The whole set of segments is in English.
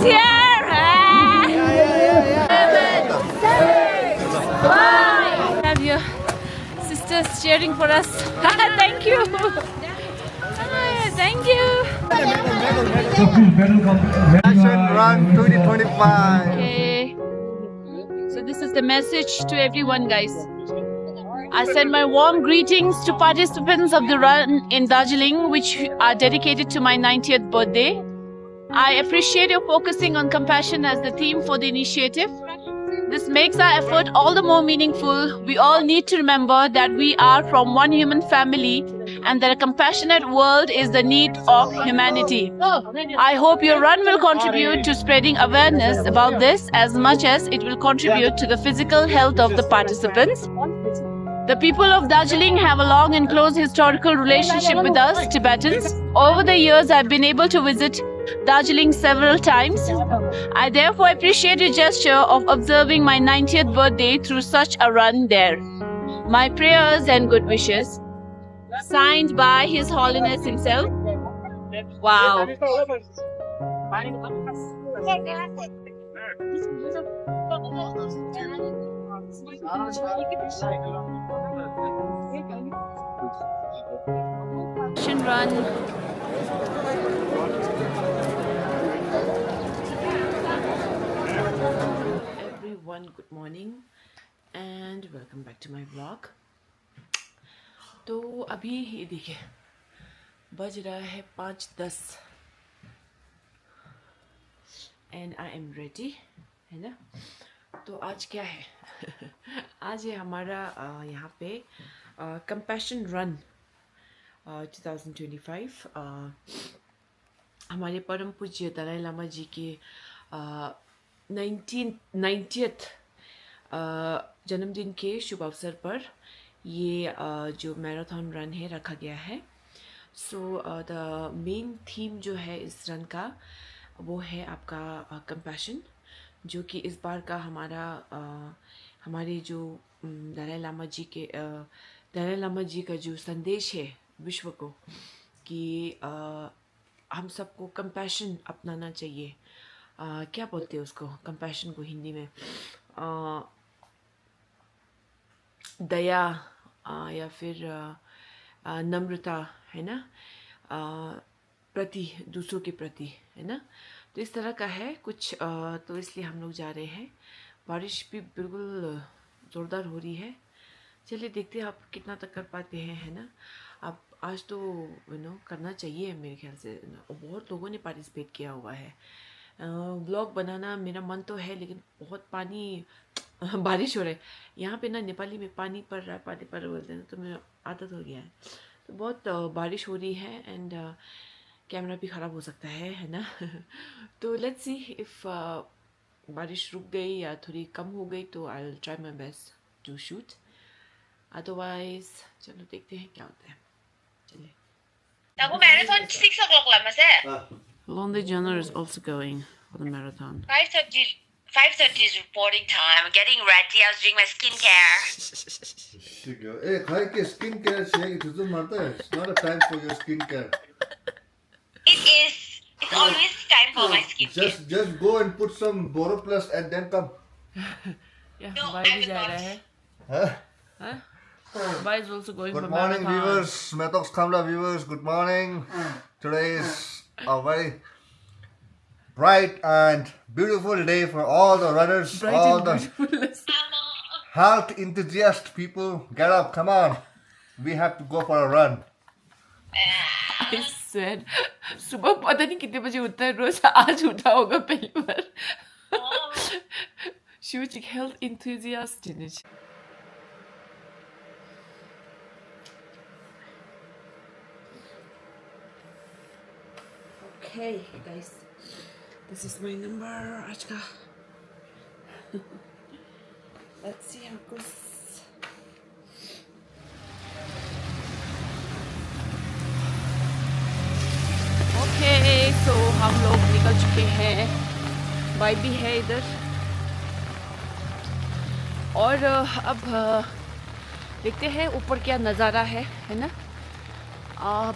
here. Have your sisters cheering for us. Thank you. Thank you. Compassion Run 2025. Okay. So this is the message to everyone, guys. I send my warm greetings to participants of the run in Darjeeling, which are dedicated to my 90th birthday. I appreciate your focusing on compassion as the theme for the initiative. This makes our effort all the more meaningful. We all need to remember that we are from one human family and that a compassionate world is the need of humanity. I hope your run will contribute to spreading awareness about this as much as it will contribute to the physical health of the participants. The people of Darjeeling have a long and close historical relationship with us, Tibetans. Over the years, I've been able to visit Darjeeling several times. I therefore appreciate your gesture of observing my 90th birthday through such a run there. My prayers and good wishes. Signed by His Holiness himself. Wow. Compassion Run. Everyone, good morning and welcome back to my vlog. तो अभी ये देखिए बज रहा है 5:10 and I am ready, है ना। तो आज क्या है आज है हमारा यहाँ पे कंपैशन रन 2025। हमारे परम पूज्य दलाई लामा जी के 90th जन्मदिन के शुभ अवसर पर ये जो मैराथन रन है रखा गया है। सो द मेन थीम जो है इस रन का वो है आपका कंपैशन, जो कि इस बार का हमारे जो दलाई लामा जी का जो संदेश है विश्व को कि हम सबको कंपैशन अपनाना चाहिए। क्या बोलते हैं उसको कंपैशन को हिंदी में? दया या फिर नम्रता, है ना, प्रति दूसरों के प्रति, है ना। तो इस तरह का है कुछ। तो इसलिए हम लोग जा रहे हैं। बारिश भी बिल्कुल ज़ोरदार हो रही है। चलिए देखते हैं आप कितना तक कर पाते हैं, है ना। अब आज तो करना चाहिए मेरे ख्याल से। बहुत लोगों ने पार्टिसिपेट किया हुआ है। ब्लॉग बनाना मेरा मन तो है, लेकिन बहुत बारिश हो रहा है यहाँ पे ना। नेपाली में पानी पड़ रहा है, पानी पड़ रहा बोलते हैं, तो मेरा आदत हो गया है। तो बहुत बारिश हो रही है एंड कैमरा भी ख़राब हो सकता है ना। तो लेट्स सी इफ़ बारिश रुक गई या थोड़ी कम हो गई तो I will try my best to shoot. Otherwise चलो देखते हैं क्या होता है। चलिए। marathon 6 o'clock lah, Mas. Lonely Jenner is also going for the marathon. 5:30 is reporting time. I'm getting ready. I was doing my skincare. Hey, खाई के skincare चाहिए तो तुम मारता है। It's not a time for your skincare. It is. It's always time for my skincare. Just go and put some Boroplus and then come. Yeah, No, Bhai I भी will जा not. रहा है। Huh? Bhai is also going Good for morning, marathon. viewers. Metox Kamla viewers, good morning. Today is a very bright and beautiful day for all the runners, Bright all and the beautiful. health enthusiast people. Get up, come on. We have to go for a run. I said, सुबह पता नहीं कितने बजे उठता है रोज। आज उठा होगा पहली बार। She was a health enthusiast, didn't she? Okay, guys, this is my number आज का। Let's see how it goes. Okay, so हम लोग निकल चुके हैं। भाई भी है इधर। और अब देखते हैं ऊपर क्या नज़ारा है ना।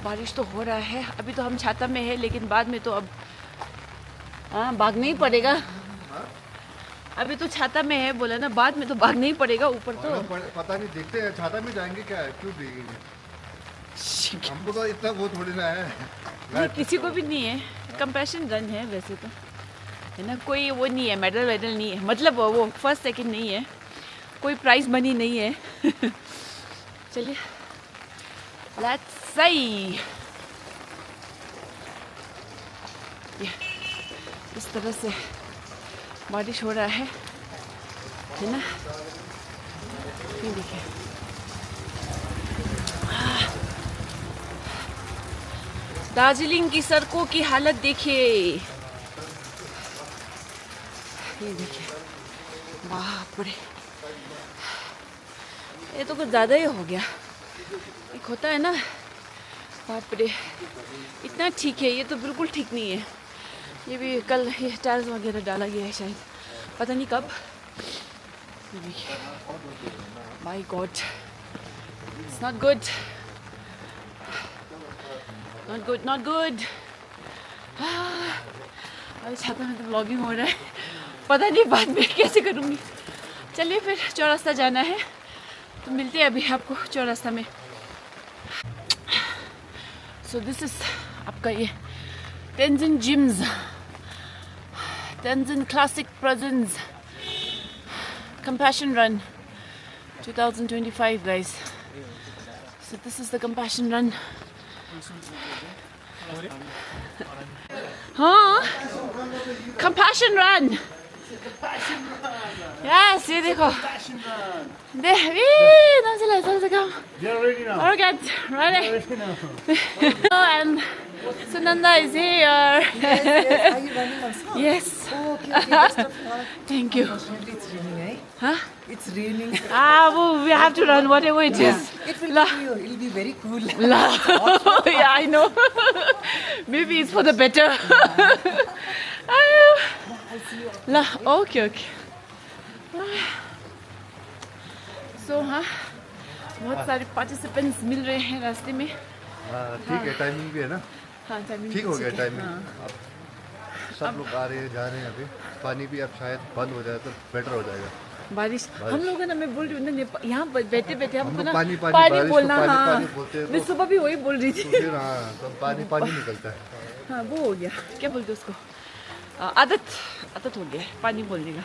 बारिश तो हो रहा है। अभी तो हम छाता में है, लेकिन बाद में तो अब हाँ भागना ही पड़ेगा। अभी तो छाता में है बोला ना, बाद में तो भागना ही पड़ेगा ऊपर तो। पता नहीं, देखते हैं छाता में जाएंगे क्या है, क्यों देंगे हमको तो इतना वो थोड़ी ना है। नहीं किसी को भी नहीं है, कंपैशन रन है वैसे तो, है ना। कोई वो नहीं है, मेडल वेडल नहीं है, मतलब वो फर्स्ट सेकंड नहीं है, कोई प्राइज मनी नहीं है। चलिए लेट्स सी। इस तरह से बारिश हो रहा है ना। ये देखिए दार्जिलिंग की सड़कों की हालत देखिए, ये देखिए, बाप रे, ये तो कुछ ज़्यादा ही हो गया। एक होता है ना, बाप रे, इतना ठीक है, ये तो बिल्कुल ठीक नहीं है। ये भी कल ये टाइल्स वगैरह डाला गया है शायद, पता नहीं कब। ये देखिए, my God, it's not good, not good, not good. अरे छाता में तो व्लॉगिंग हो रहा है, पता नहीं बाद में कैसे करूँगी। चलिए फिर चौरास्ता जाना है, तो मिलते हैं अभी आपको चौरास्ता में। सो दिस इज आपका ये तेंजिन जिम्स, Tenzin classic presents compassion run 2025 guys. So this is the compassion run. हाँ, compassion run. Yes, ये देखो, and Sunanda is here. Yes. Are you running also? Yes. Oh, okay. Best of luck. Thank you. Unfortunately, it's raining, eh? Huh? It's raining. We have to run whatever it is. It will La. be, it'll be very cool. Yeah, I know. Maybe it's for the better. La. Okay. So, हाँ, बहुत सारे participants मिल रहे हैं रास्ते में। ठीक है, timing भी है ना, हाँ, टाइमिंग ठीक हो गया है। टाइमिंग। हाँ। अब सब लोग आ रहे हैं, जा रहे हैं। अभी पानी भी अब शायद बंद हो जाए तो बेटर हो जाएगा। बारिश हम लोगों ना, मैं बोल रही हूँ ना, यहाँ बैठे हमको ना पानी पानी बोलना, हाँ, पानी बोलते हैं मैं तो सुबह भी वही बोल रही थी। फिर हाँ, तो पानी निकलता है। हाँ, वो हो गया, क्या बोलते उसको, आदत हो गया पानी बोलने का।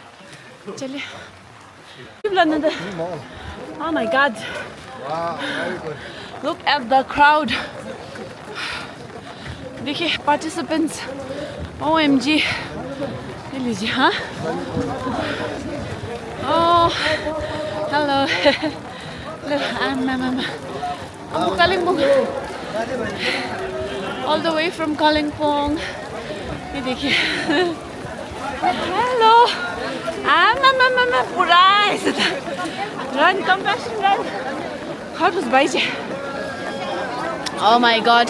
चलिए, oh my God, look at the crowd. देखिए पार्टिसिपेंट्स, OMG, ये लीजिए। हाँ, oh hello. Look, I'm Kalimpong, all the way from Kalimpong. ये देखिए, hello, पूरा ऐसा था, run, compassion run, how was बाइजे? Oh my God,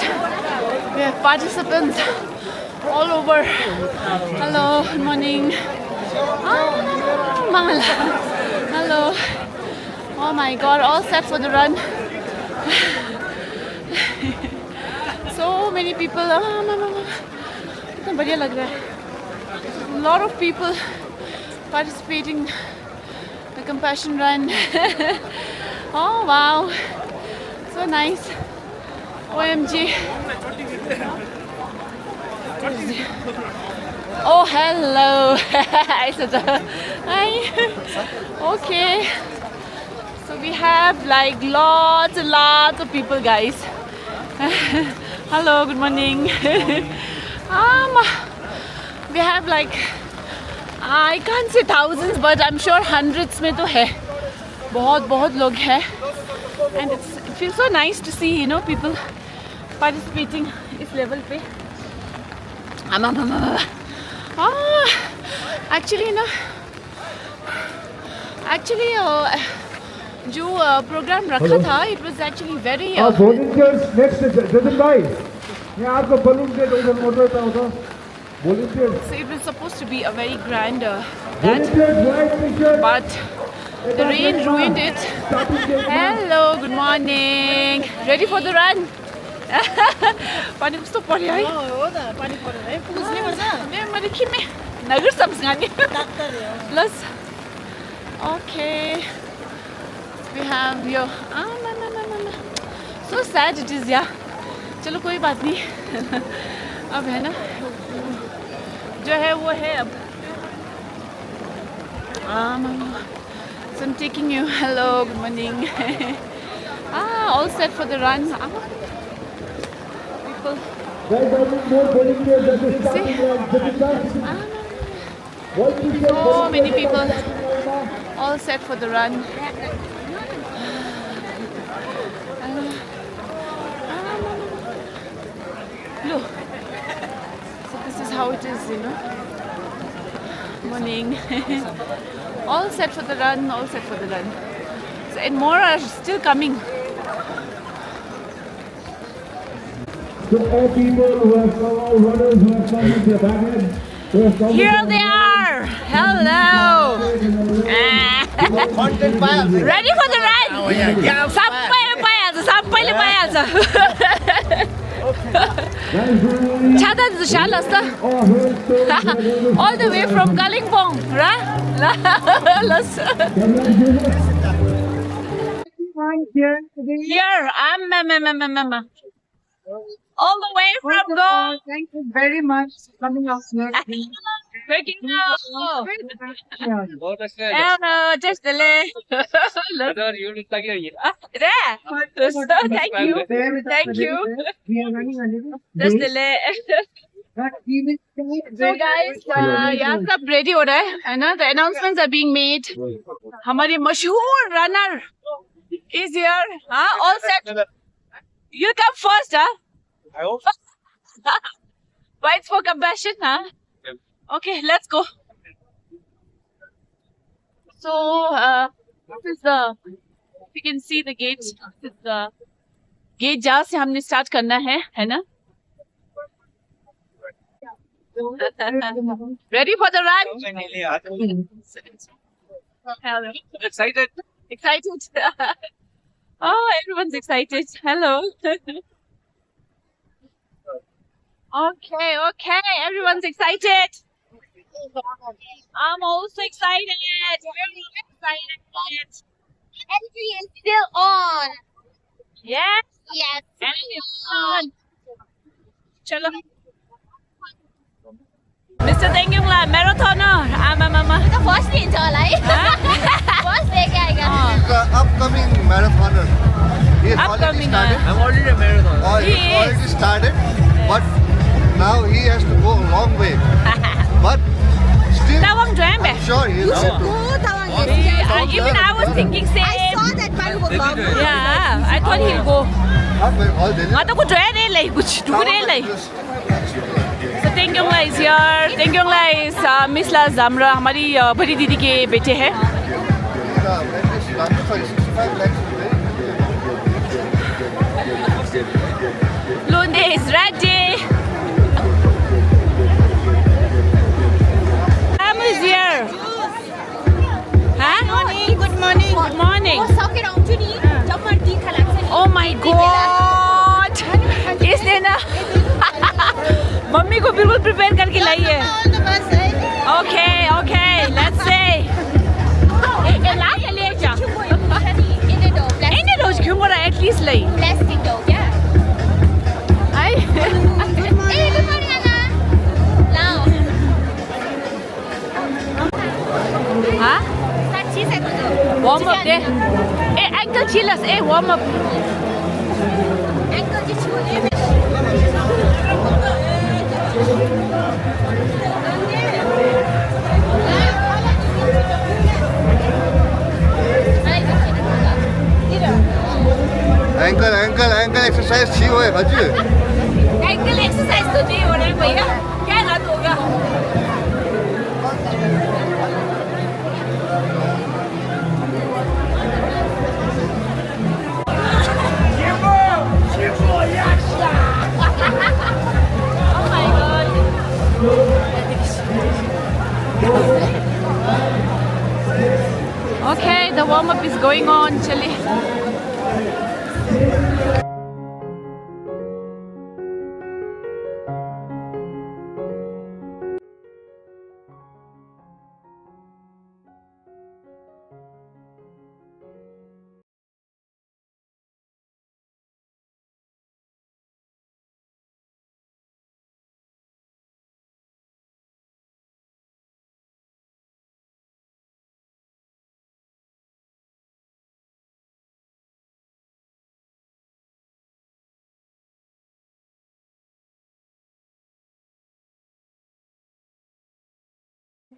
we have participants all over. Hello, good morning. Mangala. Hello. Oh my God, all set for the run. So many people. कितना बढ़िया लग रहा है. A lot of people participating the compassion run. Oh wow, so nice. OMG. Oh hello. Hi. Okay. So we have like lots and lots of people, guys. Hello, good morning. We have like, I can't say thousands, but I'm sure hundreds में तो है. बहुत लोग हैं. And it feels so nice to see, you know, people participating इस level पे. Actually जो programme रखा था, it was actually very. Volunteers next, Jatin bhai. यहाँ आपको balloon के दो जन मोटर था उधर. Volunteers. So it was supposed to be a very grand Volunteers, white t-shirt. but the rain ruined it. Hello, good morning. Ready for the run? पानी कस्तो पर्यो है? हो त पानी परेर है पुग्नै पर्छ मैले kimi nagar samsngani. Plus, okay, we have your no. So sad it is, yeah. चलो कोई बात नहीं. अब है ना जो है वो है अब. So I'm taking you. Hello, good morning. All set for the run. People. So many people. All set for the run. Look. So this is how it is, you know. Morning. All set for the run, all set for the run. So, and more are still coming. So all people who have come, all runners who have come with their baggage, who have come Here they are! Hello! Ready for the run? Sampai payaza. Chada Shalasta. All the way from Kalimpong, right? Here, I'm all the way from Goa. Thank you very much for coming out here. Waking up. Hello, just delay. Thank you. Thank you. We are running a little Just late, delay. but we will So guys, यहाँ सब ready हो रहा है ना? The announcements are being made. हमारी मशहूर runner is here. All set. You come first, huh? I hope. Fights for compassion, huh? Okay, let's go. So, this is the. You can see the gate. This is the gate जहाँ से हमने start करना है ना? Ready for the run? Hello. Excited. Excited. Oh, everyone's excited. Hello. Okay. Everyone's excited. I'm also excited. Very excited. Entry is still on. Yes. Yes. Everyone. Chalo. Mr. Tengyongla, marathoner. Mama. The first day into life. First day guys. He's the upcoming marathoner. He has already Upcoming, started. I'm already a marathon. He He already is. started, but now he has to go a long way. But still, Tawang Dram. I'm sure he is going to. Even I was thinking same. I saw that man was long. Yeah, I thought he'll go. Up with all the- मैं तो कुछ रह नहीं लाई कुछ ढूंढ नहीं लाई So Tengyongla is here. Tengyongla is Misla Zamra हमारी बड़ी दीदी के बेटे हैं. Lunde is ready. Sam is here. Huh? Good morning. Good morning. वो सौ के राउंड जो नहीं जब मर्दी खलाक से Oh my God! इसने ना मम्मी को बिल्कुल प्रिपेयर करके लाई है. all the bus Okay, let's say. ला के ले जा. in the door इन्हें रोज क्यों बोला at least lie. plastic door yeah I. good morning Anna lao हाँ? start cheese है तो Warm up deh. Ankle chillas. Warm up. ankle ji chole ankle exercise छी होए हजुर Ankle exercise तो नहीं हो रहा है भैया. क्या हालत होगा? Oh my God. Okay, the warm up is going on. Chali.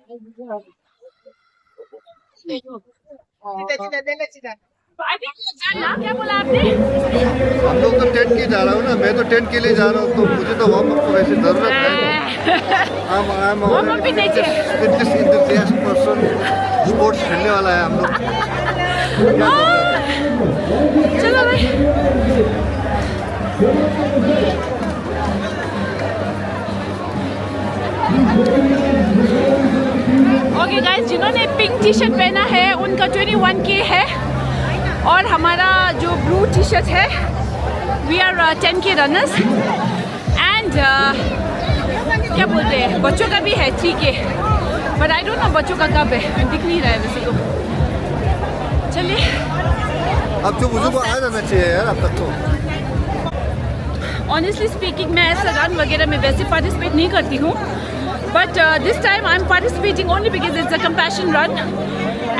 क्या बोला आपने? हम लोग तो टेंट के जा रहा हूँ ना, मैं तो टेंट के लिए जा रहा हूँ, तो मुझे तो वार्म अप को वैसे जरूरत है। हम Warm up भी नहीं चाहिए। फिटनेस इंथुसियास्ट पर्सन, स्पोर्ट्स खेलने वाला है हम लोग। चलो भाई। ओके गाइस, जिन्होंने पिंक टी शर्ट पहना है उनका 21K है, और हमारा जो ब्लू टी शर्ट है we are 10K runners, and क्या बोलते हैं, बच्चों का भी है 3K, but I don't know बच्चों का कब है, दिख नहीं रहा है वैसे तो। चलिए, अब जो मुझे को आ जाना चाहिए यार अब तक तो। ऑनेस्टली स्पीकिंग, मैं ऐसा रन वगैरह में वैसे पार्टिसिपेट नहीं करती हूँ, but this time I am participating only because it's a compassion run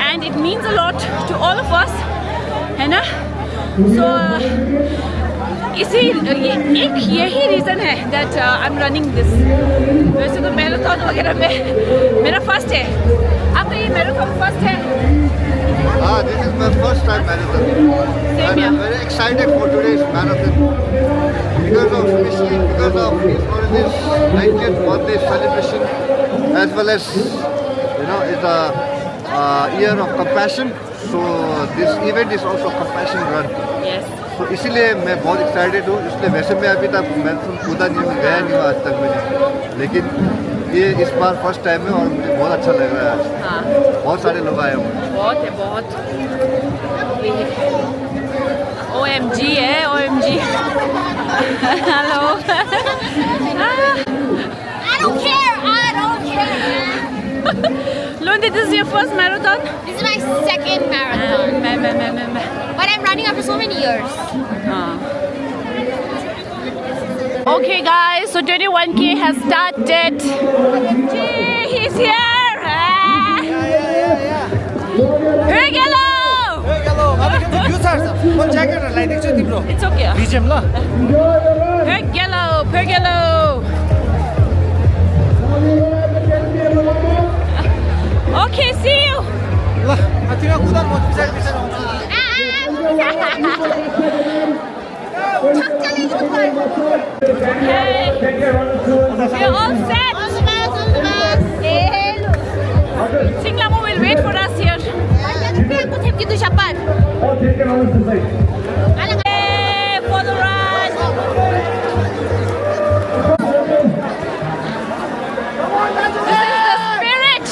and it means a lot to all of us, है ना। सो यही रीज़न है that I am running this. वैसे तो मैराथन वगैरह में मेरा फर्स्ट है। आपका ये मैराथन फर्स्ट है? हाँ, this is my first time marathon. Same And here. I'm very excited for today's marathon because of this 90th birthday celebration, as well as it's a year of compassion. So this event is also compassion run. Yes. तो इसीलिए मैं बहुत excited हूँ। इसलिए वैसे मैं अभी तक मैराथन कूदा नहीं हूँ, गया नहीं हूँ आज तक मैंने, लेकिन ये इस बार फर्स्ट टाइम है और मुझे बहुत अच्छा लग रहा है आज। हाँ, बहुत सारे लोग आए हुए हैं। बहुत है, बहुत। OMG है, OMG। Hello. I don't care. Lundi, this is your first marathon? This is my second marathon. But I'm running after so many years. Okay guys, so 21K has started. Gee, he's here. Hello. It's okay. Hello. Okay, see you. We're all set. Singlamu will wait for us here. Hey, for the run. This is the spirit.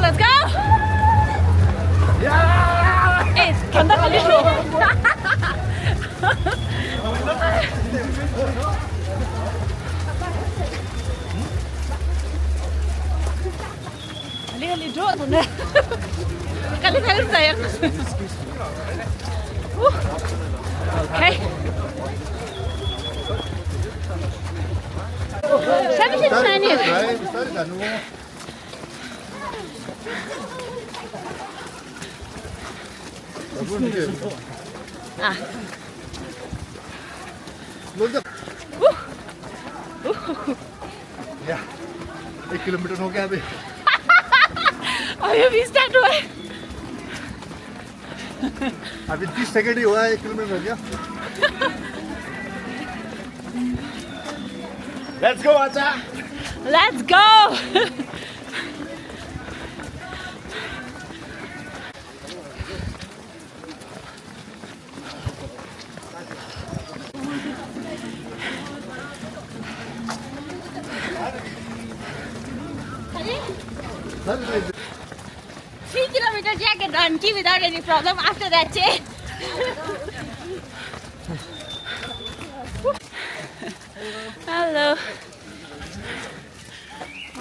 Let's go! ठंडा खाली लो। खाली draw तुमने खाली sayang. Okay. Siapa sih sana? या 1 kilometre हो गया अभी। अभी स्टार्ट हुआ है। अभी 30 सेकंड ही हुआ है, 1 किलोमीटर हो गया। Let's go, Acha. Let's go! Kilometer jacket done without any problem after that chain. Hello.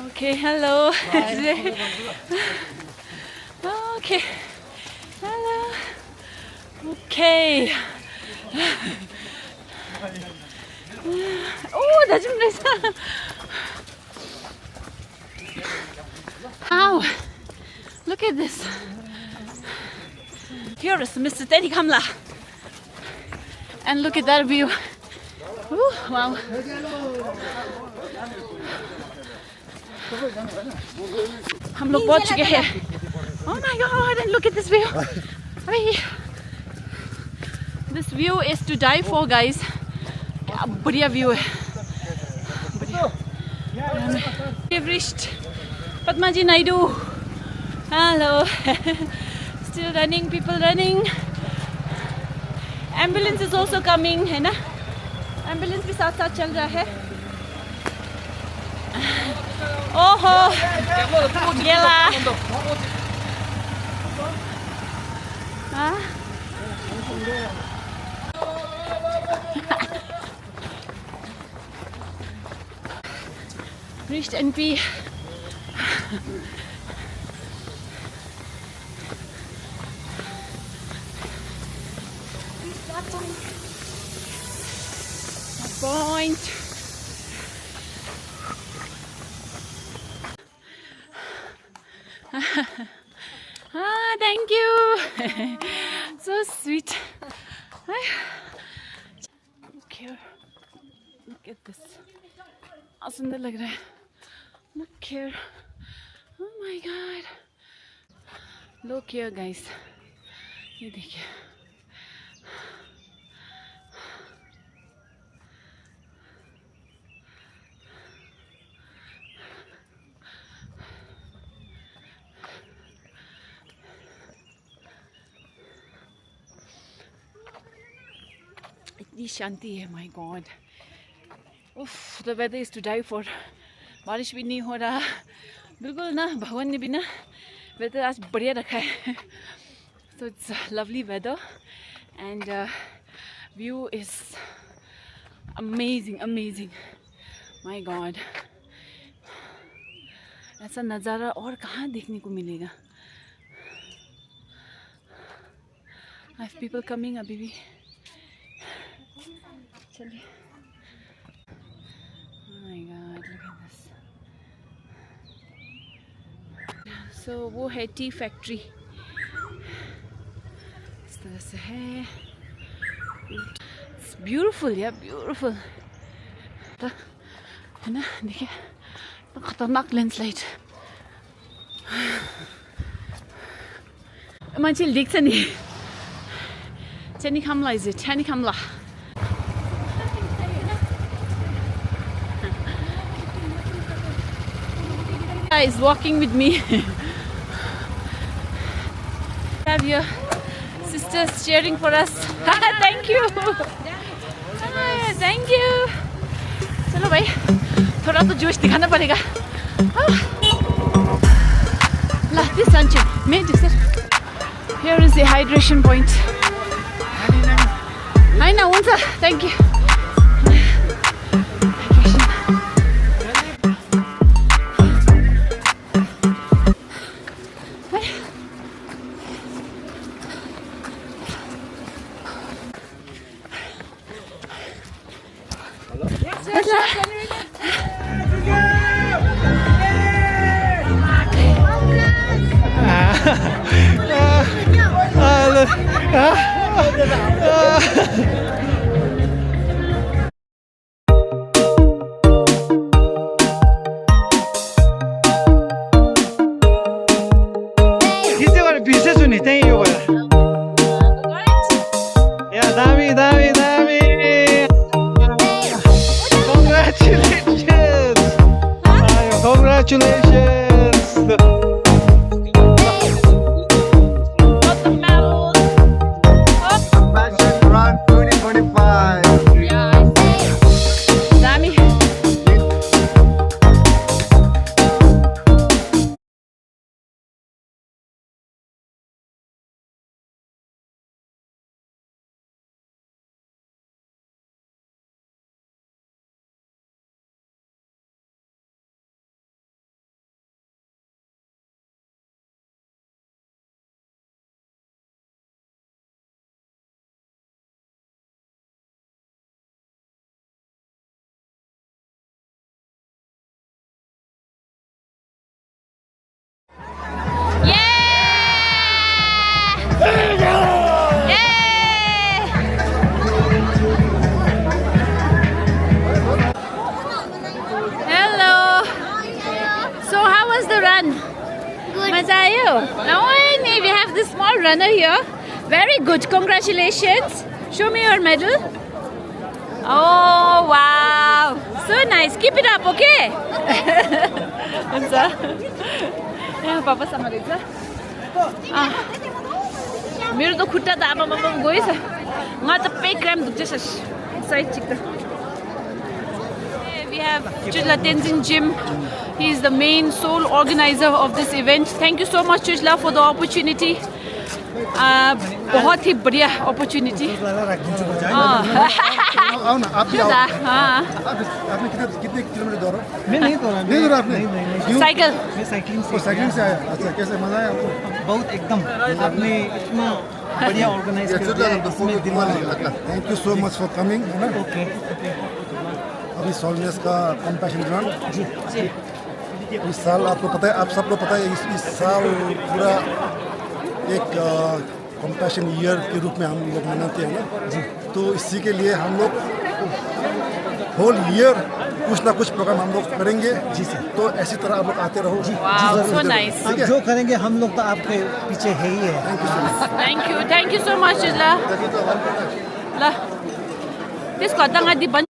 Okay, hello. Okay. Hello. Okay. Oh, that's nice. Ow. Look at this. Here is Mr. Teddy Kamla. And look at that view. Ooh, wow. हम लोग पहुंच चुके हैं. Oh my God! And look at this view. This view is to die for, guys. क्या बढ़िया view है. We've reached Padmaji Naidu. Hello. Still running, people running. Ambulance is also coming, है ना? Ambulance भी साथ साथ चल रहा है. ओहो, गेला. हाँ? Reached NP. Point. Thank you. So sweet. Look here. Look at this. How सुंदर लग रहा है. Look here. Oh my God. Look here, guys. ये देखिए. इतनी शांति है. My God. Oof, the weather is to die for. बारिश भी नहीं हो रहा. बिल्कुल ना, भगवान ने भी ना weather आज बढ़िया रखा है. So it's lovely weather and view is amazing, amazing. My God. ऐसा नज़ारा और कहाँ देखने को मिलेगा. I have people coming अभी भी. चलिए. Oh my God, look at this. So वो है टी फैक्ट्री. इस तरह से है. It's beautiful, yeah, beautiful. है ना, देखिए, खतरनाक लैंडस्लाइड. मान्छेले देख्छ नि. Teddy Kamla is it? Teddy Kamla. Is walking with me. Have your sisters cheering for us. Thank you. Thank you. चलो भाई, थोड़ा तो जोश दिखाना पड़ेगा. This sunshine. Here is the hydration point. I know, thank you. Congratulations! Congratulations! Got the medal. Compassion Run 2025. Yeah, I say. Dami. Hello. So how was the run? Good. Maza aayo? No, we have this small runner here. Very good. Congratulations. Show me your medal. Oh wow. So nice. Keep it up, okay? Yeah, Papa samadhika. मेरो त खुट्टा त आमा गएछ मलाई त पेट cramp दुख्छ side चिक्क We have Chujla Tenzin Jim. He is the main sole organizer of this event. Thank you so much Chujla for the opportunity. बहुत ही बढ़िया opportunity. आओ ना आप भी आओ आपने कितने किलोमीटर दौड़ा मैं नहीं दौड़ा नहीं दौड़ा आपने क्यों साइकिल मैं साइकिलिंग वो साइकिलिंग से आया अच्छा कैसे मजा आया आपको बहुत एकदम आपने इतना बढ़िया ऑर्गेनाइज कर दिया इसमें दिल लगा thank you so much for coming है ना ओके अभी सोलनेस का कंपैशन रन इस साल आपको पता है आप सबको पता है इस साल पूरा एक कंपैशन ईयर के रूप में हम लोग मनाते हैं ना जी तो इसी के लिए हम लोग होल ईयर कुछ ना कुछ प्रोग्राम हम लोग करेंगे जी सर तो ऐसी तरह आप लोग आते रहो Wow, so nice. आप जो करेंगे हम लोग तो आपके पीछे है ही है Thank you so much Chujla. La. This kotang adi ban.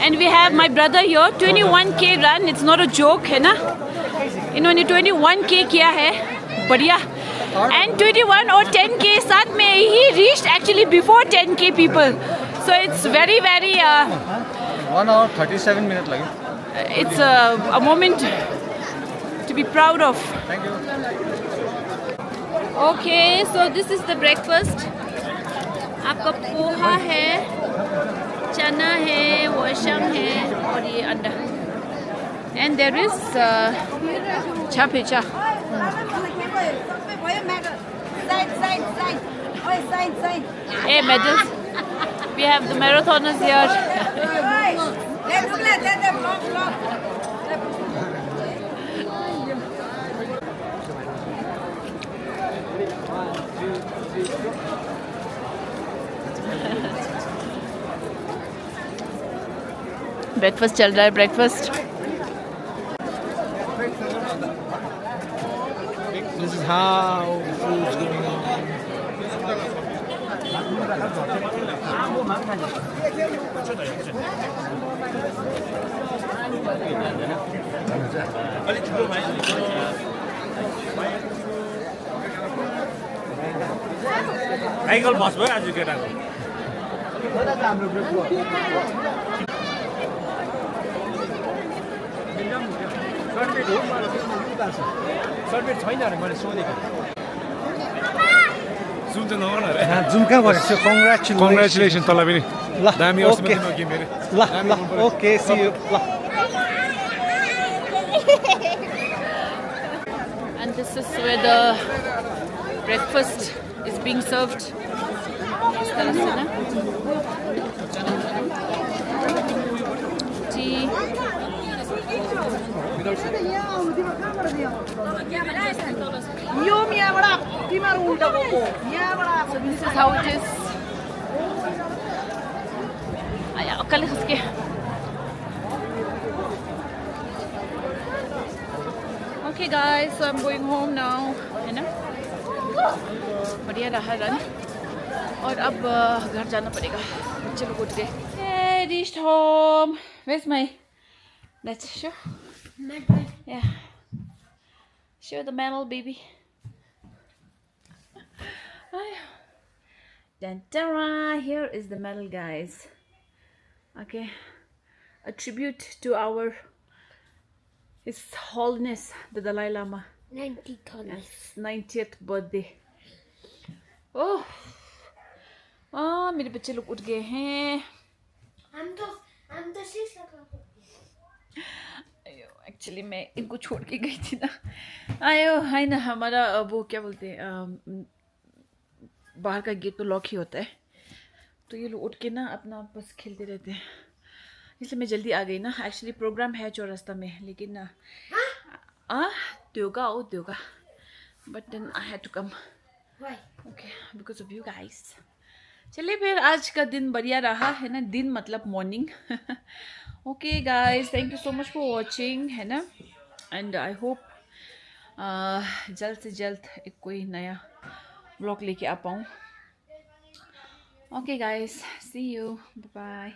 And we have my brother here, 21k run. It's not a joke, है ना? इन्होंने 21k किया है, बढ़िया. And 21 और 10k साथ में he reached actually before 10k people. So it's very 1 hour 37 minutes lagi. it's a moment to be proud of. Thank you. Okay, so this is the breakfast. आपका पोहा है, चना है, वशम है और ये अंडा. And there is chapecha. Hey, medals. We have the marathoners here. Breakfast चल रहा है breakfast. This is how the food's going on. Cycle बस भयो आज केटाको सर्टिफिकेट छैन अरे मैले सोधेको जुन चाहिँ नगर्नु अरे जुम कहाँ भएको छ कङ्ग्रेचुलेसन तँलाई पनि ल दामी ओके ल ओके सी यू ल And this is where the breakfast is being served. इस तरह से ना. Tea. So this is how it is. Ay, kali khaske. Okay guys, so I'm going home now, है ना? बढ़िया रहा रन और अब घर जाना पड़ेगा. बच्चे लोग उठ गए. Hey, reached home. Where's my Let's show. Yeah. Show the medal, baby. Dun, dun, here is the medal, guys. Okay. A tribute to His Holiness the Dalai Lama. 90th birthday. Oh, मेरे बच्चे लोग उठ गए हैं. हम तो शीश लगा. एक्चुअली मैं इनको छोड़ के गई थी ना. आयो है ना, हमारा वो क्या बोलते हैं, बाहर का गेट तो लॉक ही होता है, तो ये लोग उठ के ना अपना बस खेलते रहते हैं, इसलिए मैं जल्दी आ गई ना. एक्चुअली प्रोग्राम है चौरास्ता में, लेकिन Yoga, but then I had to come. Why? Okay, because of you guys. चलिए फिर आज का दिन बढ़िया रहा है ना. दिन मतलब morning. Okay guys, thank you so much for watching, है ना. एंड आई होप जल्द से जल्द एक कोई नया व्लॉग लेके आ पाऊँ. Okay guys, see you, bye bye.